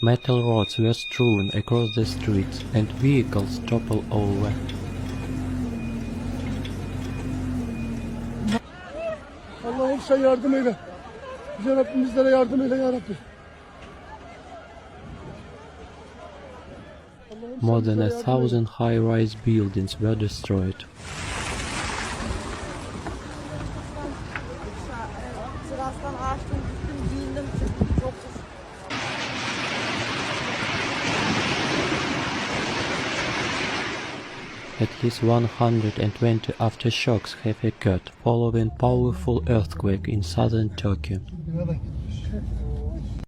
Metal rods were strewn across the streets and vehicles toppled over. Allah'ım sen yardım eyle. Yüce Rabbim bizlere yardım eyle ya Rabbi. More than 1,000 high-rise buildings were destroyed. At least 120 aftershocks have occurred following powerful earthquake in southern Turkey. Binadan gitmiş.